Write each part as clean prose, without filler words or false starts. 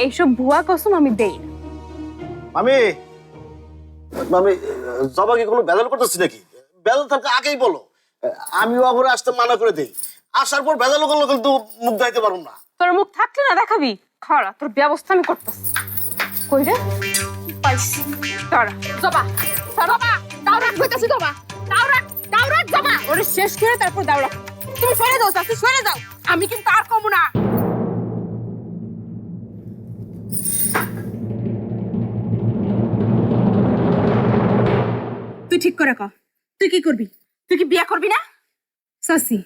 এইসব ভুয়া কসম আমি দেই না। আমি আমি জবা কি কোনো ভেজাল করতেছি নাকি? ভেজাল থাকলে আগেই বলো, আমিও আবার আসতে মানা করে দেই। আসার পর ভেজাল করলে কিন্তু মুখ দাইতে পারবো না। তোর মুখ থাকলে না দেখাবি, খাড়া তোর ব্যবস্থা আমি করতেছি। কই রে পাইছি তারা জবা জবা দাওরাট কইতাছি জবা দাওরাট জবা ওরে শেষ করে তারপর দাওরাট। তুমি সরে যাও চাচি, সরে যাও, আমি কিন্তু আর কমু না। তুই ঠিক করে কর, তুই কি করবি? তুই কি বিয়া করবি না? চাচি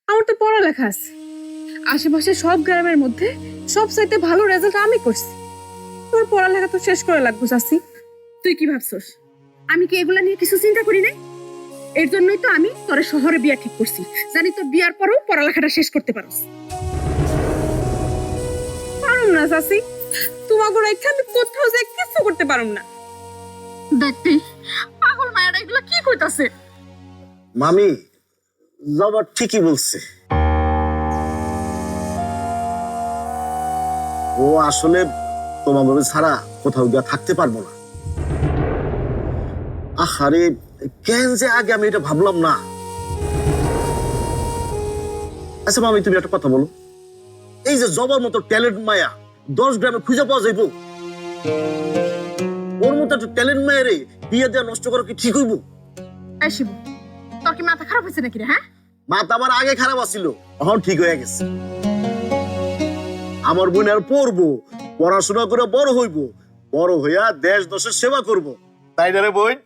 আমার তো পড়ালেখা আছে, আশেপাশে সব গ্রামের মধ্যে সবচাইতে ভালো রেজাল্ট আমি করছি। তোর পড়ালেখা তো শেষ করা লাগবে চাচি। তুই কি ভাবছস আমি কি এগুলা নিয়ে কিছু চিন্তা করি নাই? এর জন্যই তো আমি তোর শহরে বিয়া ঠিক করছি, জানি তোর বিয়ার পরেও পড়ালেখাটা শেষ করতে পারস। পারুম না চাচি, তোমাকে রেখে আমি কোথাও যে কিছু করতে পারুম না। দেখবি পাগল মায়েরা এগুলা কি কইতাছে। মামি জবা ঠিকই বলছে। ও আসলে তোমাকে ছাড়া কোথাও গিয়ে থাকতে পারবো না। আহারে কেন যে আগে আমি এটা ভাবলাম না। আচ্ছা মামি তুমি একটা কথা বলো, এই যে জবার মতো ট্যালেন্ট মায়া 10 গ্রামে খুঁজে পাওয়া যাইব? ওর মতো একটা ট্যালেন্ট মায়েরে বিয়ে দেওয়া নষ্ট করা কি ঠিক হইব? এই শিবু, তোর কি মাথা খারাপ হয়েছে নাকি রে? হ্যাঁ, মাথা আমার আগে খারাপ আছিল, এখন ঠিক হয়ে গেছে। আমার বোন আর পড়বো, পড়াশোনা করে বড় হইব, বড় হইয়া দেশ দেশের সেবা করব, তাই না রে বোন?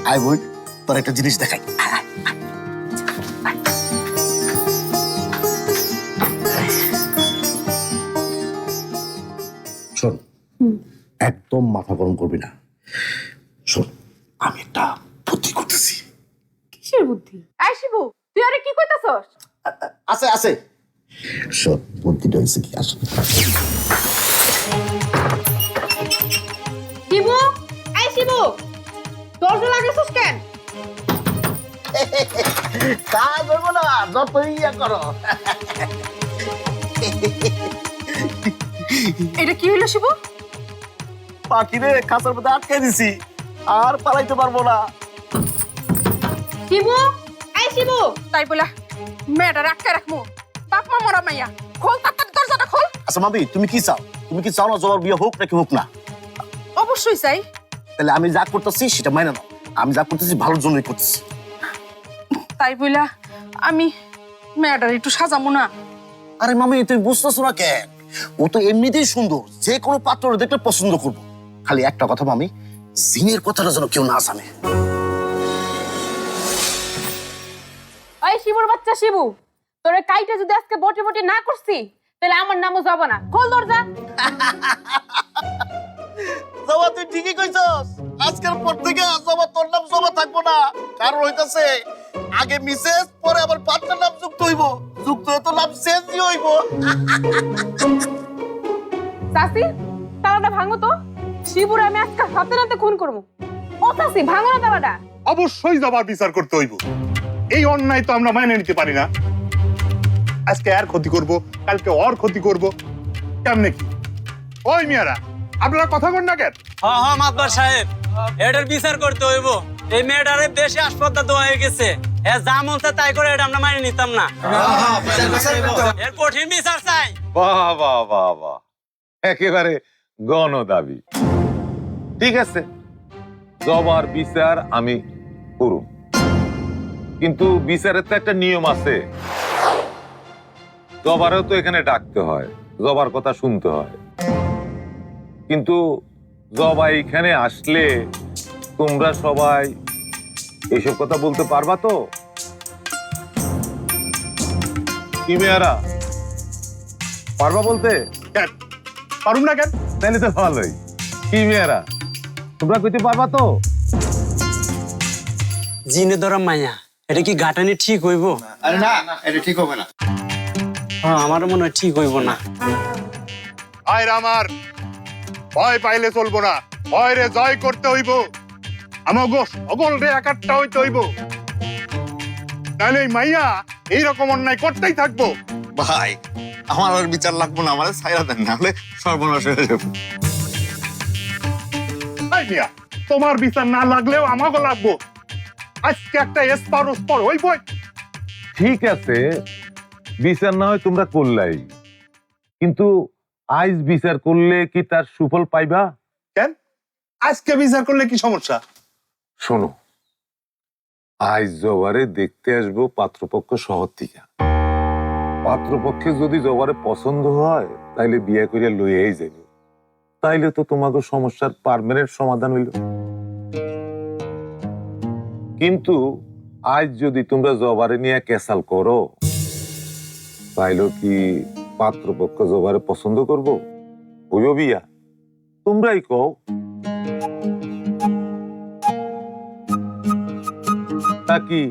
আয় বোন, তোর একটা জিনিস দেখাই। শোন, একদম মাথা গরম করবি না। শোন, আমি একটা বুদ্ধি করতেছি। কিসের বুদ্ধি? এই শিবু, তুই আরে কি কইতাছস? আছে আছে, শোন বুদ্ধিটা হয়েছে কি আসলে। শিবু, এই শিবু, দরজা লাগাইছস কেন? কাজ হইব না, যত ইয়া করো। এটা কি হইলো শিবু? পাখিরে খাঁচার মধ্যে আটকে দিছি, আর পালাইতে পারবো না। শিবু, এই শিবু, তাই বলা মেয়েটা রাখতে রাখমু। বাপ মা মরা মাইয়া, খোল তাড়াতাড়ি দরজাটা খোল। আচ্ছা মামি তুমি কি চাও? তুমি কি চাও না জবার বিয়ে হোক নাকি হোক না? অবশ্যই চাই। তাহলে আমি যা করতেছি সেটা মাইনা নাও। আমি যা করতেছি ভালোর জন্যই করতেছি। তাই বইলা আমি মেয়েটার একটু সাজামু না? আরে মামি তুমি বুঝতেছো না কেন? ও তো এমনিতেই সুন্দর, যে কোনো পাত্র দেখলে পছন্দ করবো। খালি একটা কথা মামি, জিনের কথাটা যেন কেউ না জানে। ওই শিবুর বাচ্চা শিবু, তোরে কাইটা যদি আজকে বটে বটে না করছি তাহলে আমার নামও যাব না। খোল দরজা। জবা তুই ঠিকই কইছস, আজকের পর থেকে জবা তোর নাম জবা থাকবো না। কারণ হইতাছে আগে মিসেস, পরে আবার পাত্রের নাম যুক্ত হইব, যুক্ত হয়ে তো নাম চেঞ্জই হইব। চাচি, তালাটা ভাঙো তো। শিবুর আমি আজকে হাতে নাতে খুন করবো। ও চাচি, ভাঙো না তালাটা। অবশ্যই জবার বিচার করতে হইব। এই অন্যায় তো আমরা মেনে নিতে পারি না। আজকে এর ক্ষতি করব, কালকে ওর ক্ষতি করব, কেমনে কি? ওই মিয়ারা, আপনারা কথা বল না কেন? হ্যাঁ হ্যাঁ মাতবার সাহেব, এটার বিচার করতে হইব। এই মেয়েটারে দেশে হাসপাতাল দেওয়া হয়ে গেছে, যা মন চায় তাই করে, এটা আমরা মানি নিতাম না। এর কঠিন বিচার চাই। বাহ বাহ বাহ বাহ, একেবারে গণ দাবি। ঠিক আছে, জবার বিচার আমি করুম, কিন্তু বিচারের তো একটা নিয়ম আছে। জবারও তো এখানে ডাকতে হয়, জবার কথা শুনতে হয়। কিন্তু জবা এখানে আসলে তোমরা সবাই এইসব কথা বলতে পারবা তো? কি মেয়ারা, পারবা বলতে? কেন পারুম না কেন? তাহলে তো ভালোই। কি মেয়ারা, তোমরা কইতে পারবা তো? জিনে ধরা মাইয়া, এটা কি গাটানি ঠিক হইব? আরে না, এটা ঠিক হবে না। হ্যাঁ, আমার মনে হয় ঠিক হইব না। আয়রা আমার, ভয় পাইলে চলবো না, ভয়রে জয় করতে হইব। আমাগো সকল রে একাট্টা হইতে হইব, নাহলে এই মাইয়া এইরকম অন্যায় করতেই থাকবো। ভাই আমার আর বিচার লাগবো না, আমার ছাইরা দেন, না হলে সর্বনাশ হয়ে যাবে। এই মিয়া, তোমার বিচার না লাগলেও আমাকে লাগবো। আজকে একটা এসপার ওসপার হইবই। ঠিক আছে, বিচার না হয় তোমরা করলাই, কিন্তু আইজ বিচার করলে কি তার সুফল পাইবা? কেন আজকে বিচার করলে কি সমস্যা? শোনো, আইজ জবারে দেখতে আসবো পাত্রপক্ষ শহর থেকে। পাত্রপক্ষে যদি জবারে পছন্দ হয় তাইলে বিয়ে করিয়া লইয়াই যাইব, তাইলে তো তোমাকে সমস্যার পার্মানেন্ট সমাধান হইল। কিন্তু আজ যদি তোমরা জবারে নিয়ে ক্যাসাল করো, তাইলে কি পাত্রপক্ষ জবারে পছন্দ করবো? হইব বিয়া? তোমরাই কও। তা কি